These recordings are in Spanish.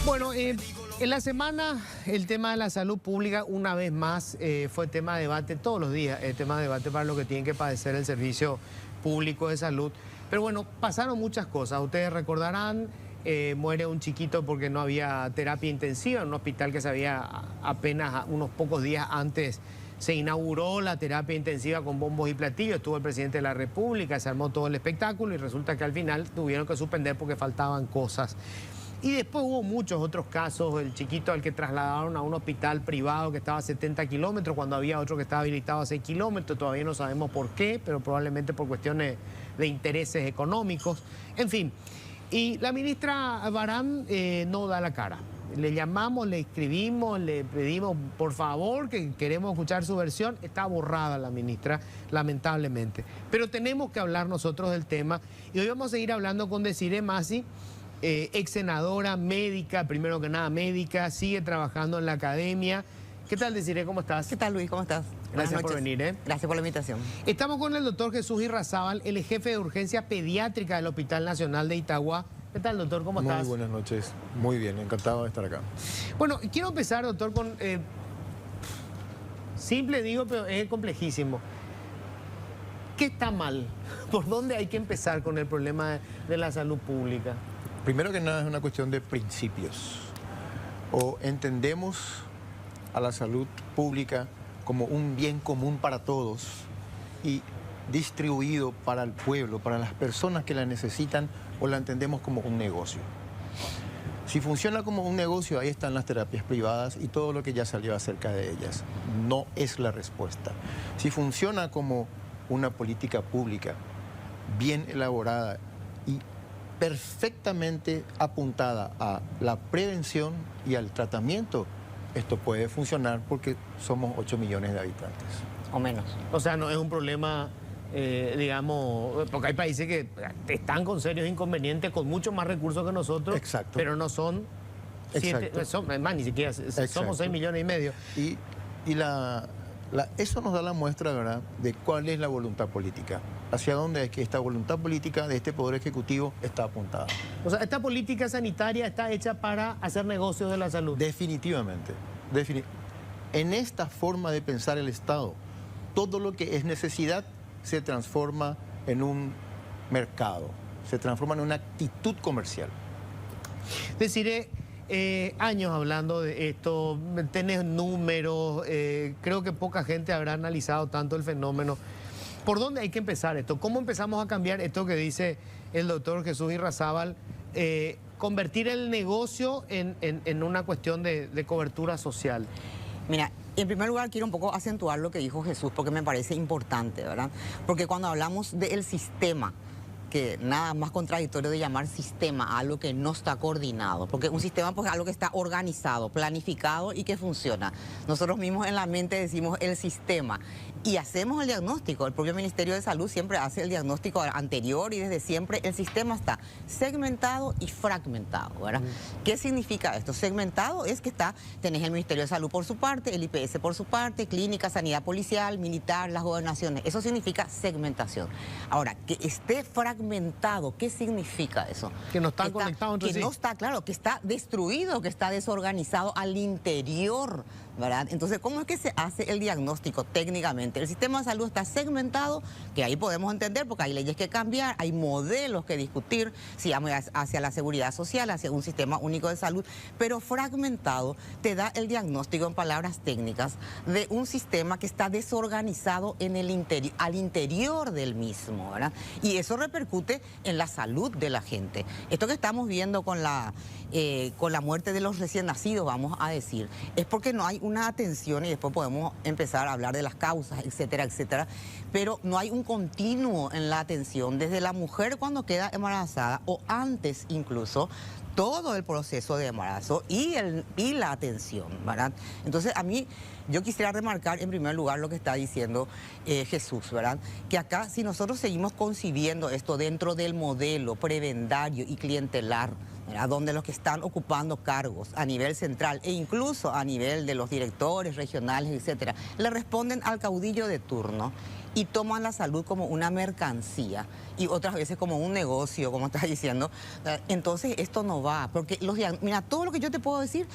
Bueno, en la semana el tema de la salud pública una vez más fue tema de debate todos los días, tema de debate para lo que tienen que padecer el servicio público de salud. Pero bueno, pasaron muchas cosas. Ustedes recordarán, muere un chiquito porque no había terapia intensiva en un hospital que se había apenas unos pocos días antes. Se inauguró la terapia intensiva con bombos y platillos, estuvo el presidente de la República, se armó todo el espectáculo y resulta que al final tuvieron que suspender porque faltaban cosas. Y después hubo muchos otros casos, el chiquito al que trasladaron a un hospital privado que estaba a 70 kilómetros, cuando había otro que estaba habilitado a 6 kilómetros, todavía no sabemos por qué, pero probablemente por cuestiones de intereses económicos. En fin, y la ministra Barán no da la cara. Le llamamos, le escribimos, le pedimos por favor que queremos escuchar su versión. Está borrada la ministra, lamentablemente. Pero tenemos que hablar nosotros del tema y hoy vamos a seguir hablando con Desiree Masi, ex senadora, médica, primero que nada médica, sigue trabajando en la academia. ¿Qué tal, Desiree? ¿Cómo estás? ¿Qué tal, Luis? ¿Cómo estás? Gracias por venir. Gracias por la invitación. Estamos con el doctor Jesús Irrazábal, el jefe de urgencia pediátrica del Hospital Nacional de Itagua. ¿Qué tal, doctor? ¿Cómo estás? Muy buenas noches. Muy bien, encantado de estar acá. Bueno, quiero empezar, doctor, con... simple digo, pero es complejísimo. ¿Qué está mal? ¿Por dónde hay que empezar con el problema de la salud pública? Primero que nada es una cuestión de principios. O entendemos a la salud pública como un bien común para todos y distribuido para el pueblo, para las personas que la necesitan, o la entendemos como un negocio. Si funciona como un negocio, ahí están las terapias privadas y todo lo que ya salió acerca de ellas. No es la respuesta. Si funciona como una política pública bien elaborada y perfectamente apuntada a la prevención y al tratamiento, esto puede funcionar porque somos 8 millones de habitantes. O menos. O sea, no es un problema, digamos, porque hay países que están con serios inconvenientes, con mucho más recursos que nosotros. Exacto. Pero no son 7, más ni siquiera, somos 6 millones y medio. Y eso nos da la muestra, ¿verdad?, de cuál es la voluntad política. Hacia dónde es que esta voluntad política de este Poder Ejecutivo está apuntada. O sea, esta política sanitaria está hecha para hacer negocios de la salud. Definitivamente. En esta forma de pensar el Estado, todo lo que es necesidad se transforma en un mercado, se transforma en una actitud comercial. Deciré, años hablando de esto, tenés números, creo que poca gente habrá analizado tanto el fenómeno. ¿Por dónde hay que empezar esto? ¿Cómo empezamos a cambiar esto que dice el doctor Jesús Irrazábal? Convertir el negocio en una cuestión de cobertura social. Mira, en primer lugar quiero un poco acentuar lo que dijo Jesús porque me parece importante, ¿verdad? Porque cuando hablamos del sistema, que nada más contradictorio de llamar sistema a algo que no está coordinado, porque un sistema pues es algo que está organizado, planificado y que funciona. Nosotros mismos en la mente decimos el sistema y hacemos el diagnóstico. El propio Ministerio de Salud siempre hace el diagnóstico anterior y desde siempre el sistema está segmentado y fragmentado, ¿verdad? ¿Qué significa esto? Segmentado es que tenés el Ministerio de Salud por su parte, el IPS por su parte, clínica, sanidad policial, militar, las gobernaciones. Eso significa segmentación. Ahora, que esté fragmentado, ¿qué significa eso? Que no están conectados entre sí. Que no está, claro, que está destruido, que está desorganizado al interior, ¿verdad? Entonces, ¿cómo es que se hace el diagnóstico técnicamente? El sistema de salud está segmentado, que ahí podemos entender, porque hay leyes que cambiar, hay modelos que discutir, si vamos hacia la seguridad social, hacia un sistema único de salud, pero fragmentado te da el diagnóstico en palabras técnicas de un sistema que está desorganizado en al interior del mismo, ¿verdad? Y eso repercute en la salud de la gente. Esto que estamos viendo con la muerte de los recién nacidos, vamos a decir, es porque no hay una atención y después podemos empezar a hablar de las causas, etcétera, etcétera, pero no hay un continuo en la atención desde la mujer cuando queda embarazada o antes incluso, todo el proceso de embarazo y la atención, ¿verdad? Entonces, yo quisiera remarcar en primer lugar lo que está diciendo Jesús, ¿verdad? Que acá, si nosotros seguimos concibiendo esto dentro del modelo prebendario y clientelar ¿verdad? Donde los que están ocupando cargos a nivel central e incluso a nivel de los directores regionales, etcétera, le responden al caudillo de turno y toman la salud como una mercancía y otras veces como un negocio, como estás diciendo. Entonces esto no va, porque mira, todo lo que yo te puedo decir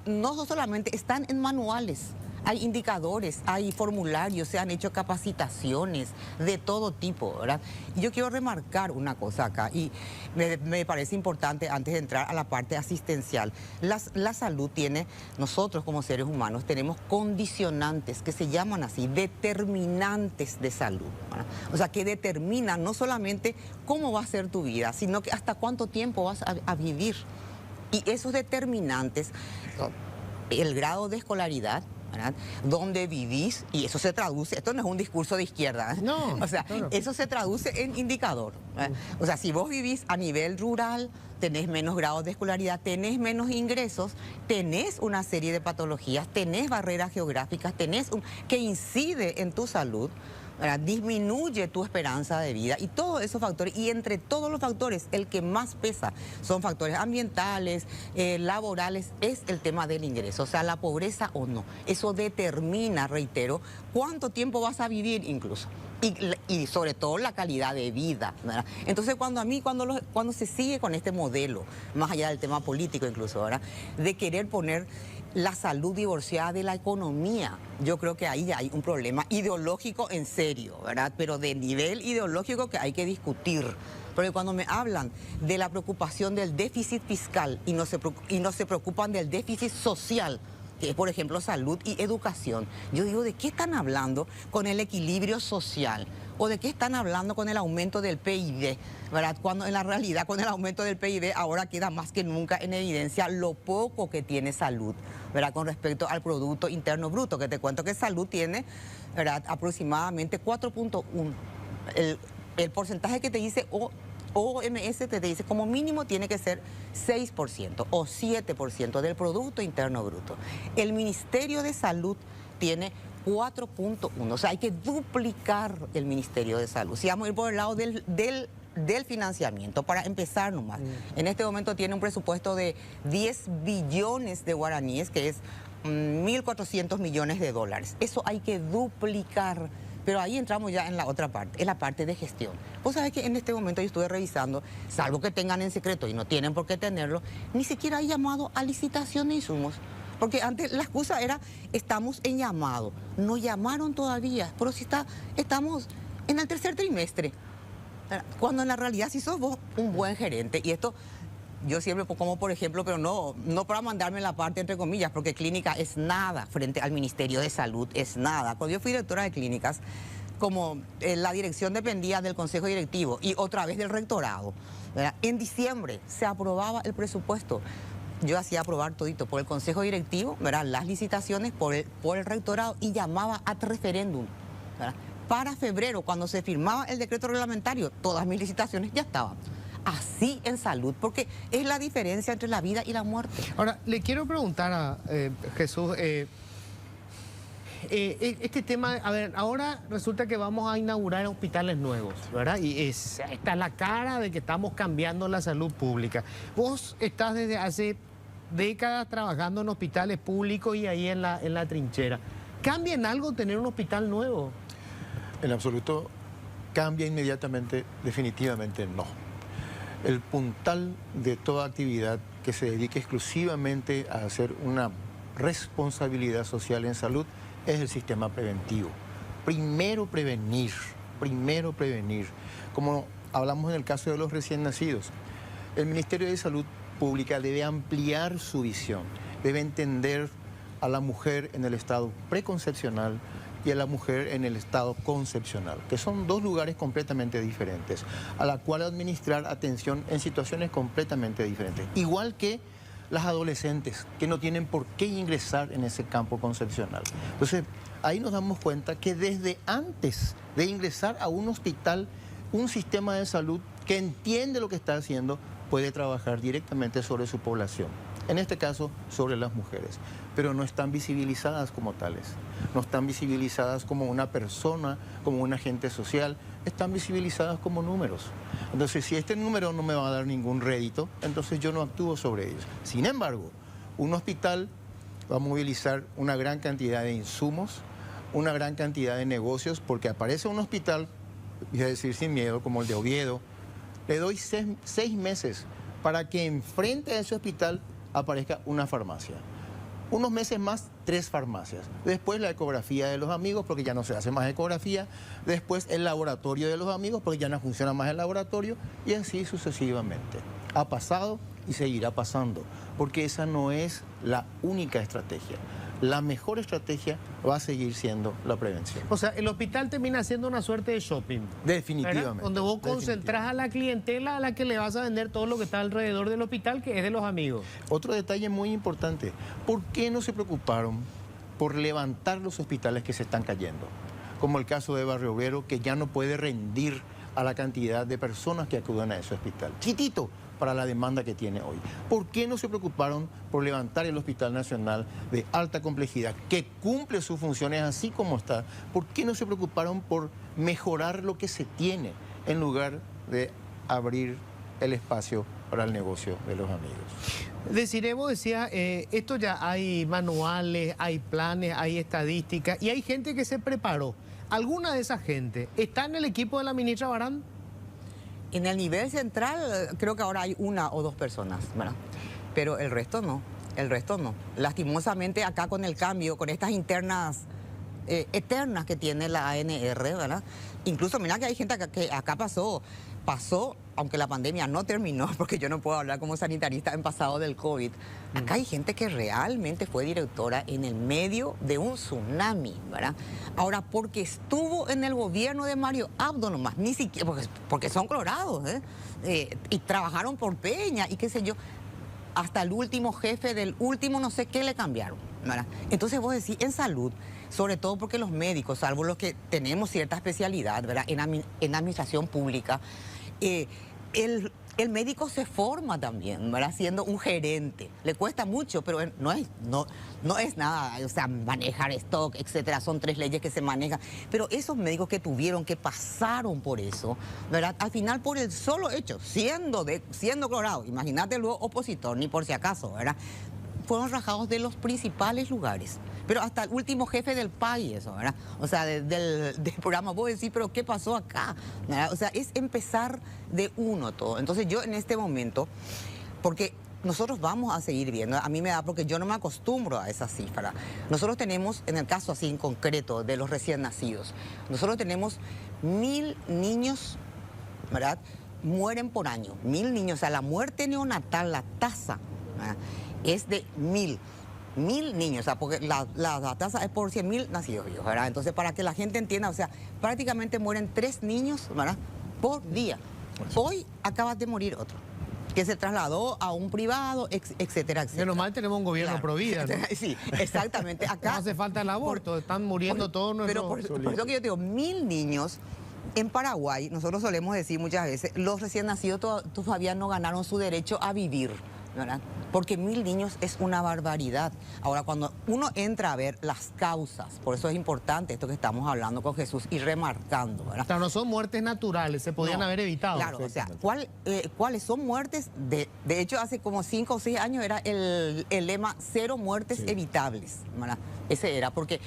no solamente están en manuales. Hay indicadores, hay formularios, se han hecho capacitaciones de todo tipo, ¿verdad? Y yo quiero remarcar una cosa acá, y me parece importante antes de entrar a la parte asistencial. La salud tiene, nosotros como seres humanos tenemos condicionantes que se llaman así, determinantes de salud, ¿verdad? O sea, que determinan no solamente cómo va a ser tu vida, sino que hasta cuánto tiempo vas a vivir. Y esos determinantes, el grado de escolaridad, ¿verdad? Donde vivís, y eso se traduce, esto no es un discurso de izquierda, ¿eh? No, o sea, claro. Eso se traduce en indicador, ¿verdad? O sea, si vos vivís a nivel rural, tenés menos grados de escolaridad, tenés menos ingresos, tenés una serie de patologías, tenés barreras geográficas, que incide en tu salud, ¿verdad? Disminuye tu esperanza de vida y todos esos factores, y entre todos los factores, el que más pesa son factores ambientales, laborales, es el tema del ingreso, o sea, la pobreza o no. Eso determina, reitero, cuánto tiempo vas a vivir incluso. Y sobre todo la calidad de vida, ¿verdad? Entonces cuando se sigue con este modelo, más allá del tema político incluso, ¿verdad? De querer poner la salud divorciada de la economía, yo creo que ahí hay un problema ideológico en serio, ¿verdad? Pero de nivel ideológico que hay que discutir. Porque cuando me hablan de la preocupación del déficit fiscal y no se preocupan del déficit social, que es, por ejemplo, salud y educación, yo digo, ¿de qué están hablando con el equilibrio social? ¿O de qué están hablando con el aumento del PIB? ¿Verdad? Cuando en la realidad con el aumento del PIB ahora queda más que nunca en evidencia lo poco que tiene salud, ¿verdad? Con respecto al Producto Interno Bruto, que te cuento que salud tiene, ¿verdad? Aproximadamente 4.1. El porcentaje que te dice OMS te dice como mínimo tiene que ser 6% o 7% del Producto Interno Bruto. El Ministerio de Salud tiene 4.1, o sea, hay que duplicar el Ministerio de Salud. Si vamos a ir por el lado del financiamiento, para empezar nomás. En este momento tiene un presupuesto de 10 billones de guaraníes, que es 1.400 millones de dólares. Eso hay que duplicar. Pero ahí entramos ya en la otra parte, es la parte de gestión. Vos sabés que en este momento yo estuve revisando, salvo que tengan en secreto y no tienen por qué tenerlo, ni siquiera hay llamado a licitación de insumos. Porque antes la excusa era, estamos en llamado. No llamaron todavía, pero si estamos en el tercer trimestre. Cuando en la realidad si sos vos un buen gerente, y esto yo siempre como por ejemplo, pero no para mandarme la parte entre comillas, porque clínica es nada frente al Ministerio de Salud, es nada. Cuando yo fui directora de clínicas, como la dirección dependía del Consejo Directivo y otra vez del rectorado, ¿verdad? En diciembre se aprobaba el presupuesto. Yo hacía aprobar todito por el Consejo Directivo, ¿verdad? Las licitaciones por el rectorado y llamaba ad referéndum, ¿verdad? Para febrero, cuando se firmaba el decreto reglamentario, todas mis licitaciones ya estaban. Así en salud, porque es la diferencia entre la vida y la muerte. Ahora, le quiero preguntar a Jesús, este tema, a ver, ahora resulta que vamos a inaugurar hospitales nuevos, ¿verdad? Y esta es la cara de que estamos cambiando la salud pública. Vos estás desde hace décadas trabajando en hospitales públicos y ahí en la trinchera. ¿Cambia en algo tener un hospital nuevo? En absoluto, cambia inmediatamente, definitivamente no. El puntal de toda actividad que se dedique exclusivamente a hacer una responsabilidad social en salud es el sistema preventivo. Primero prevenir. Como hablamos en el caso de los recién nacidos, el Ministerio de Salud Pública debe ampliar su visión, debe entender a la mujer en el estado preconcepcional y a la mujer en el estado concepcional, que son dos lugares completamente diferentes, a la cual administrar atención en situaciones completamente diferentes. Igual que las adolescentes, que no tienen por qué ingresar en ese campo concepcional. Entonces, ahí nos damos cuenta que desde antes de ingresar a un hospital, un sistema de salud que entiende lo que está haciendo, puede trabajar directamente sobre su población. en este caso sobre las mujeres, pero no están visibilizadas como tales, no están visibilizadas como una persona, como un agente social, están visibilizadas como números. Entonces, si este número no me va a dar ningún rédito, entonces yo no actúo sobre ellos. Sin embargo, un hospital va a movilizar una gran cantidad de insumos, una gran cantidad de negocios, porque aparece un hospital, voy a decir sin miedo, como el de Oviedo, le doy 6 meses para que enfrente a ese hospital aparezca una farmacia. Unos meses más, 3 farmacias. Después la ecografía de los amigos, porque ya no se hace más ecografía. Después el laboratorio de los amigos, porque ya no funciona más el laboratorio. Y así sucesivamente. Ha pasado y seguirá pasando, porque esa no es la única estrategia. La mejor estrategia va a seguir siendo la prevención. O sea, el hospital termina siendo una suerte de shopping. Definitivamente. ¿Verdad? Donde vos concentrás a la clientela a la que le vas a vender todo lo que está alrededor del hospital, que es de los amigos. Otro detalle muy importante, ¿por qué no se preocuparon por levantar los hospitales que se están cayendo? Como el caso de Barrio Obrero, que ya no puede rendir a la cantidad de personas que acuden a ese hospital. Chiquitito para la demanda que tiene hoy. ¿Por qué no se preocuparon por levantar el Hospital Nacional de alta complejidad, que cumple sus funciones así como está? ¿Por qué no se preocuparon por mejorar lo que se tiene en lugar de abrir el espacio para el negocio de los amigos? Desiree, vos decías, esto ya hay manuales, hay planes, hay estadísticas y hay gente que se preparó. ¿Alguna de esa gente está en el equipo de la ministra Barán? En el nivel central creo que ahora hay 1 o 2 personas, ¿verdad? Pero el resto no, el resto no. Lastimosamente acá con el cambio, con estas internas eternas que tiene la ANR, ¿verdad? Incluso mira que hay gente que acá pasó, aunque la pandemia no terminó, porque yo no puedo hablar como sanitarista en pasado del COVID, acá hay gente que realmente fue directora en el medio de un tsunami, ¿verdad? Ahora, porque estuvo en el gobierno de Mario Abdo nomás, ni siquiera, porque son colorados, y trabajaron por Peña y qué sé yo, hasta el último jefe del último no sé qué le cambiaron, ¿verdad? Entonces vos decís, en salud, sobre todo porque los médicos, salvo los que tenemos cierta especialidad, ¿verdad? En administración pública, el médico se forma también, ¿verdad? Siendo un gerente. Le cuesta mucho, pero no es nada, o sea, manejar stock, etcétera. Son 3 leyes que se manejan. Pero esos médicos que pasaron por eso, ¿verdad? Al final, por el solo hecho, siendo colorado, imagínate luego opositor, ni por si acaso, ¿verdad? Fueron rajados de los principales lugares. Pero hasta el último jefe del país, eso, ¿verdad? O sea, del programa, vos decís, pero ¿qué pasó acá? ¿Verdad? O sea, es empezar de uno todo. Entonces yo en este momento, porque nosotros vamos a seguir viendo, a mí me da porque yo no me acostumbro a esa cifra. Nosotros tenemos, en el caso así en concreto de los recién nacidos, nosotros tenemos 1000 niños, ¿verdad? Mueren por año, 1000 niños. O sea, la muerte neonatal, la tasa, ¿verdad? Es de 1000 niños, o sea, porque la tasa es por 100.000 nacidos vivos, ¿verdad? Entonces, para que la gente entienda, o sea, prácticamente mueren 3 niños, ¿verdad? Por día. Hoy acaba de morir otro, que se trasladó a un privado, etcétera, etcétera. Menos mal tenemos un gobierno pro vida, ¿no? Sí, exactamente. Acá no hace falta el aborto, están muriendo todos nuestros... Pero por eso que yo te digo, 1000 niños. En Paraguay, nosotros solemos decir muchas veces, los recién nacidos todavía no ganaron su derecho a vivir, ¿verdad? Porque 1000 niños es una barbaridad. Ahora, cuando uno entra a ver las causas, por eso es importante esto que estamos hablando con Jesús y remarcando, ¿verdad? Claro, no son muertes naturales, se podían haber evitado. Claro, o sea, ¿cuáles son muertes? De hecho, hace como 5 o 6 años era el lema 0 muertes evitables, ¿verdad? Ese era, porque...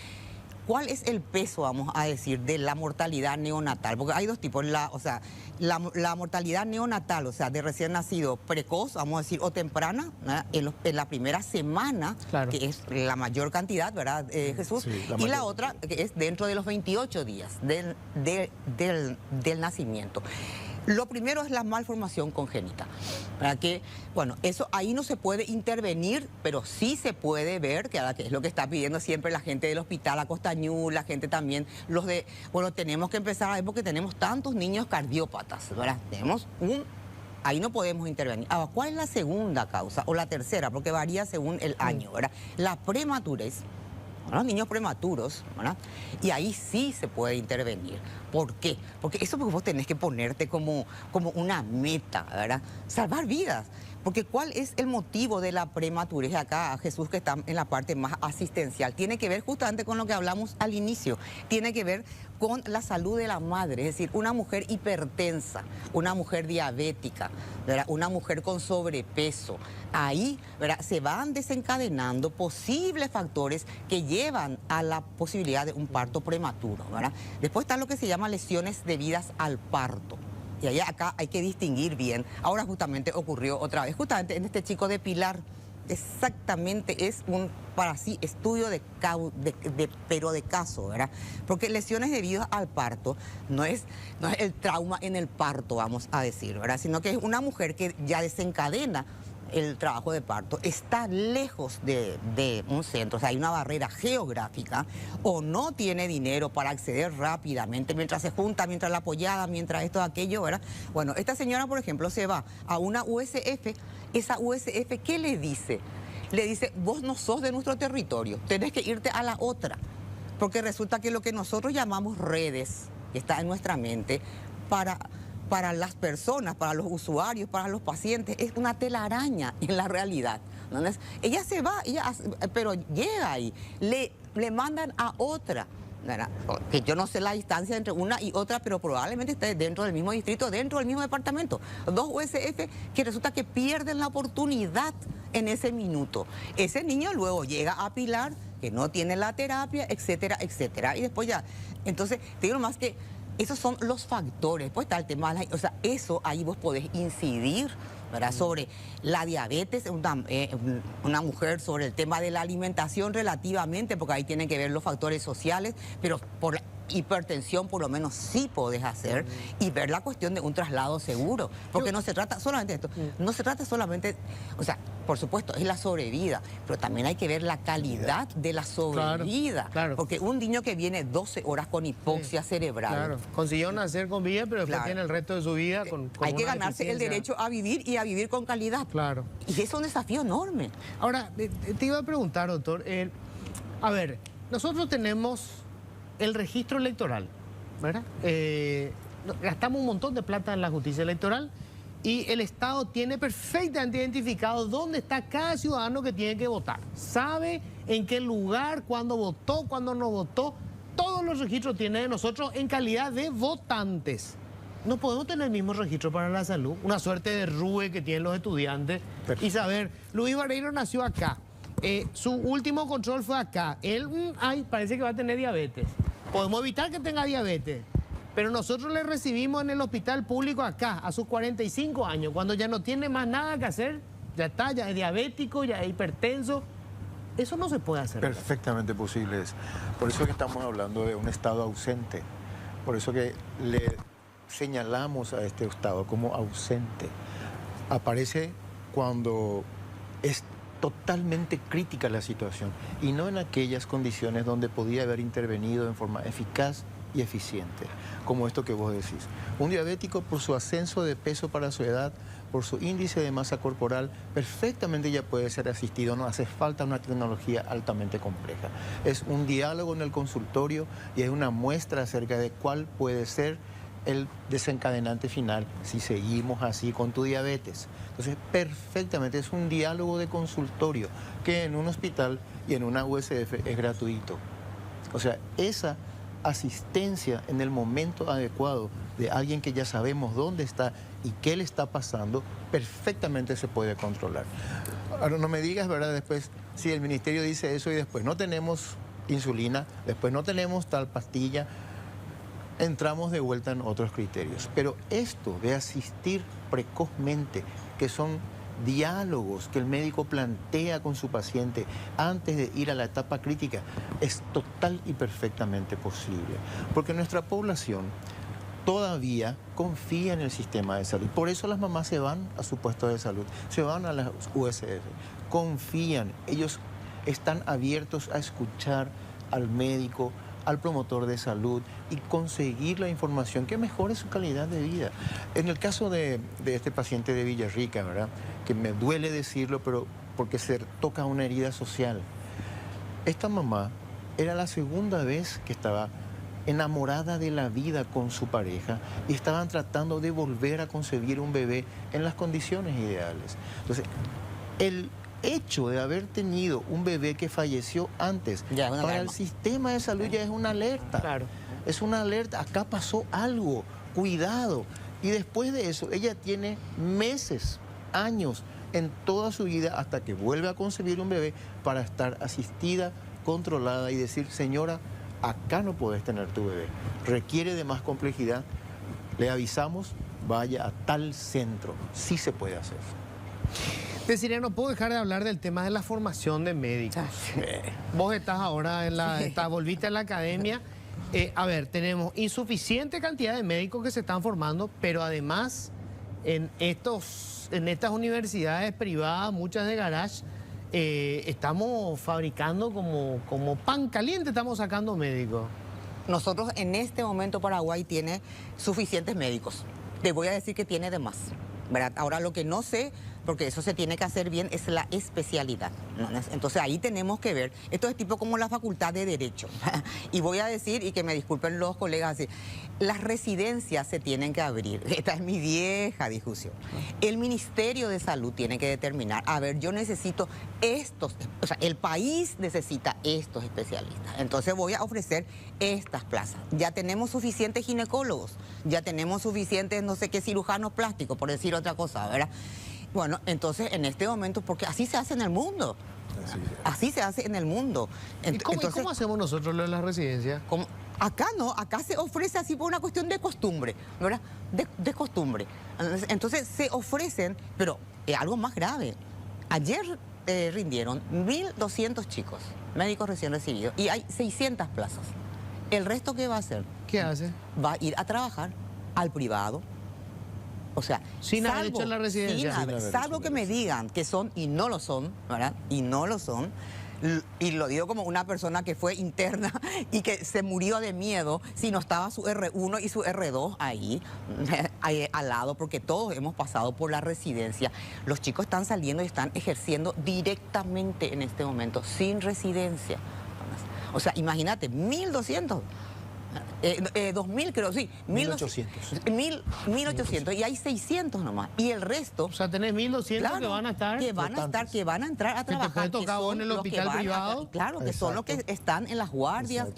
¿Cuál es el peso, vamos a decir, de la mortalidad neonatal? Porque hay 2 tipos, la mortalidad neonatal, o sea, de recién nacido precoz, vamos a decir, o temprana, en la primera semana, claro, que es la mayor cantidad, ¿verdad, Jesús? Sí, y la otra, que es dentro de los 28 días del nacimiento. Lo primero es la malformación congénita, para que, bueno, eso ahí no se puede intervenir, pero sí se puede ver, que es lo que está pidiendo siempre la gente del hospital Acostañú, la gente también, bueno, tenemos que empezar a ver porque tenemos tantos niños cardiópatas, ¿verdad? Ahí no podemos intervenir. Ahora, ¿cuál es la segunda causa o la tercera? Porque varía según el año, ¿verdad? La prematurez. Los niños prematuros, ¿verdad? Y ahí sí se puede intervenir. ¿Por qué? Porque eso porque vos tenés que ponerte como una meta, ¿verdad? Salvar vidas. Porque ¿cuál es el motivo de la prematurez? Acá Jesús, que está en la parte más asistencial, tiene que ver justamente con lo que hablamos al inicio, tiene que ver con la salud de la madre, es decir, una mujer hipertensa, una mujer diabética, ¿verdad? Una mujer con sobrepeso. Ahí, ¿verdad?, se van desencadenando posibles factores que llevan a la posibilidad de un parto prematuro, ¿verdad? Después está lo que se llama lesiones debidas al parto. Y ahí acá hay que distinguir bien. Ahora justamente ocurrió otra vez, justamente en este chico de Pilar, exactamente es un, para sí, estudio pero de caso, ¿verdad? Porque lesiones debidas al parto no es el trauma en el parto, vamos a decir, ¿verdad? Sino que es una mujer que ya desencadena el trabajo de parto, está lejos de un centro, o sea, hay una barrera geográfica, o no tiene dinero para acceder rápidamente, mientras se junta, mientras la apoyada, mientras esto, aquello, ¿verdad? Bueno, esta señora, por ejemplo, se va a una USF, esa USF, ¿qué le dice? Le dice, vos no sos de nuestro territorio, tenés que irte a la otra, porque resulta que lo que nosotros llamamos redes, que está en nuestra mente, para las personas, para los usuarios, para los pacientes, es una telaraña en la realidad. Entonces, ella se va, pero llega ahí, le mandan a otra, ¿verdad? Que yo no sé la distancia entre una y otra, pero probablemente esté dentro del mismo distrito, dentro del mismo departamento. 2 USF que resulta que pierden la oportunidad en ese minuto. Ese niño luego llega a Pilar, que no tiene la terapia, etcétera, etcétera. Y después ya, entonces, te digo más que esos son los factores. Pues está el tema, o sea, eso ahí vos podés incidir, ¿verdad? Sobre la diabetes, una mujer, sobre el tema de la alimentación relativamente, porque ahí tienen que ver los factores sociales, pero por la hipertensión por lo menos sí podés hacer, y ver la cuestión de un traslado seguro, porque no se trata solamente de esto, no se trata solamente, o sea, por supuesto, es la sobrevida, pero también hay que ver la calidad de la sobrevida, claro. Porque un niño que viene 12 horas con hipoxia cerebral, claro, consiguió nacer con vida, pero después tiene el resto de su vida con hay que una ganarse el deficiencia. derecho a vivir y a vivir con calidad. Claro. Y eso es un desafío enorme. Ahora, te iba a preguntar, doctor, a ver, nosotros tenemos el registro electoral, ¿verdad? Gastamos un montón de plata en la justicia electoral y el Estado tiene perfectamente identificado dónde está cada ciudadano que tiene que votar. Sabe en qué lugar, cuándo votó, cuándo no votó. Todos los registros tiene de nosotros en calidad de votantes. No podemos tener el mismo registro para la salud, una suerte de RUE que tienen los estudiantes. Perfecto. Y saber, Luis Barreiro nació acá, su último control fue acá, él parece que va a tener diabetes. Podemos evitar que tenga diabetes, pero nosotros le recibimos en el hospital público acá, a sus 45 años, cuando ya no tiene más nada que hacer, ya está, ya es diabético, ya es hipertenso. Eso no se puede hacer. Perfectamente posible es. Por eso que estamos hablando de un Estado ausente. Por eso que le señalamos a este Estado como ausente. Aparece cuando es totalmente crítica la situación y no en aquellas condiciones donde podía haber intervenido en forma eficaz y eficiente, como esto que vos decís. Un diabético, por su ascenso de peso para su edad, por su índice de masa corporal, perfectamente ya puede ser asistido, no hace falta una tecnología altamente compleja. Es un diálogo en el consultorio y es una muestra acerca de cuál puede ser el desencadenante final si seguimos así con tu diabetes. Entonces, perfectamente, es un diálogo de consultorio que en un hospital y en una USF es gratuito. O sea, esa asistencia en el momento adecuado de alguien que ya sabemos dónde está y qué le está pasando, perfectamente se puede controlar. Ahora, no me digas, ¿verdad? Después, si el ministerio dice eso y después no tenemos insulina, después no tenemos tal pastilla, entramos de vuelta en otros criterios. Pero esto de asistir precozmente, que son diálogos que el médico plantea con su paciente antes de ir a la etapa crítica, es total y perfectamente posible. Porque nuestra población todavía confía en el sistema de salud. Por eso las mamás se van a su puesto de salud, se van a las USF, confían, ellos están abiertos a escuchar al médico, al promotor de salud y conseguir la información que mejore su calidad de vida. En el caso de este paciente de Villarrica, ¿verdad?, que me duele decirlo, pero porque se toca una herida social. Esta mamá era la segunda vez que estaba enamorada de la vida con su pareja y estaban tratando de volver a concebir un bebé en las condiciones ideales. Entonces, el hecho de haber tenido un bebé que falleció antes, para el sistema de salud ya es una alerta. Claro. Es una alerta, acá pasó algo, cuidado. Y después de eso, ella tiene meses, años en toda su vida hasta que vuelve a concebir un bebé para estar asistida, controlada y decir, señora, acá no podés tener tu bebé. Requiere de más complejidad. Le avisamos, vaya a tal centro. Sí se puede hacer. Desiree, no puedo dejar de hablar del tema de la formación de médicos. Vos estás ahora volviste a la academia. A ver, tenemos insuficiente cantidad de médicos que se están formando, pero además en estas universidades privadas, muchas de garage, estamos fabricando como pan caliente, estamos sacando médicos. Nosotros en este momento Paraguay tiene suficientes médicos. Te voy a decir que tiene de más, ¿verdad? Ahora lo que no sé, porque eso se tiene que hacer bien, es la especialidad, ¿no? Entonces ahí tenemos que ver, esto es tipo como la facultad de Derecho. Y voy a decir, y que me disculpen los colegas, así, las residencias se tienen que abrir. Esta es mi vieja discusión. El Ministerio de Salud tiene que determinar, a ver, yo necesito estos, o sea, el país necesita estos especialistas. Entonces voy a ofrecer estas plazas. Ya tenemos suficientes ginecólogos, ya tenemos suficientes, no sé qué, cirujanos plásticos, por decir otra cosa, ¿verdad? Bueno, entonces en este momento, porque así se hace en el mundo. Así se hace en el mundo. ¿Y cómo hacemos nosotros lo de las residencias? Acá no, acá se ofrece así por una cuestión de costumbre, ¿verdad? De costumbre. Entonces se ofrecen, pero algo más grave. Ayer rindieron 1.200 chicos, médicos recién recibidos, y hay 600 plazas. ¿El resto qué va a hacer? ¿Qué hace? Va a ir a trabajar al privado. O sea, sin haber hecho la residencia. Salvo que me digan que son y no lo son, ¿verdad? Y no lo son. Y lo digo como una persona que fue interna y que se murió de miedo si no estaba su R1 y su R2 ahí al lado, porque todos hemos pasado por la residencia. Los chicos están saliendo y están ejerciendo directamente en este momento, sin residencia. O sea, imagínate, 1.200. 2.000 creo, sí. 1.800. 1.800 y hay 600 nomás. Y el resto... O sea, tenés 1.200 claro, que van a estar... Que van a entrar a trabajar. ¿Te puede tocar vos en el hospital privado? Claro, que son los que están en las guardias,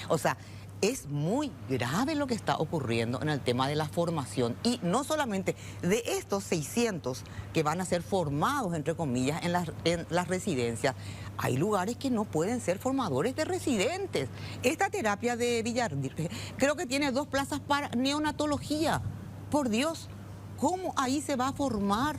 o sea... Es muy grave lo que está ocurriendo en el tema de la formación. Y no solamente de estos 600 que van a ser formados, entre comillas, en las residencias, hay lugares que no pueden ser formadores de residentes. Esta terapia de Villardir creo que tiene 2 plazas para neonatología. Por Dios, ¿cómo ahí se va a formar?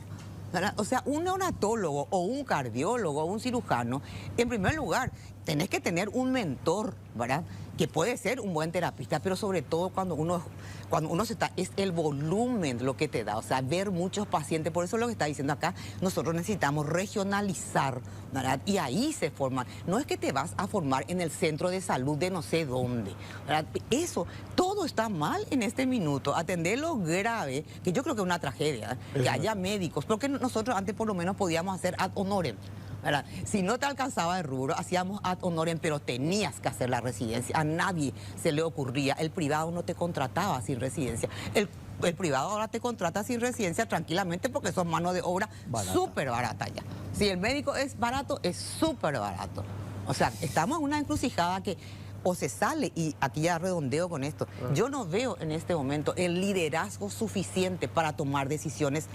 ¿Verdad? O sea, un neonatólogo o un cardiólogo o un cirujano, en primer lugar, tenés que tener un mentor, ¿verdad? Que puede ser un buen terapista, pero sobre todo cuando uno se está, es el volumen lo que te da, o sea, ver muchos pacientes. Por eso lo que está diciendo acá, nosotros necesitamos regionalizar, ¿verdad? Y ahí se forman. No es que te vas a formar en el centro de salud de no sé dónde, ¿verdad? Eso, todo está mal en este minuto. Atender lo grave, que yo creo que es una tragedia, que haya médicos, porque nosotros antes por lo menos podíamos hacer ad honorem, ¿verdad? Si no te alcanzaba el rubro, hacíamos ad honorem, pero tenías que hacer la residencia. A nadie se le ocurría. El privado no te contrataba sin residencia. El privado ahora te contrata sin residencia tranquilamente porque son mano de obra súper barata ya. Si el médico es barato, es súper barato. O sea, estamos en una encrucijada que o se sale, y aquí ya redondeo con esto, yo no veo en este momento el liderazgo suficiente para tomar decisiones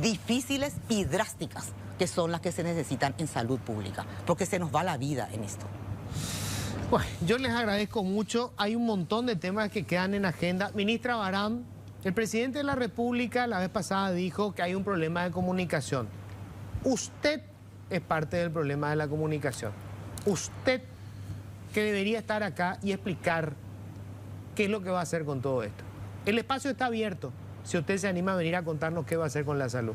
difíciles y drásticas, que son las que se necesitan en salud pública, porque se nos va la vida en esto. Bueno, yo les agradezco mucho. Hay un montón de temas que quedan en agenda. Ministra Barán, el presidente de la República la vez pasada dijo que hay un problema de comunicación. Usted es parte del problema de la comunicación. Usted que debería estar acá y explicar qué es lo que va a hacer con todo esto. El espacio está abierto. Si usted se anima a venir a contarnos qué va a hacer con la salud.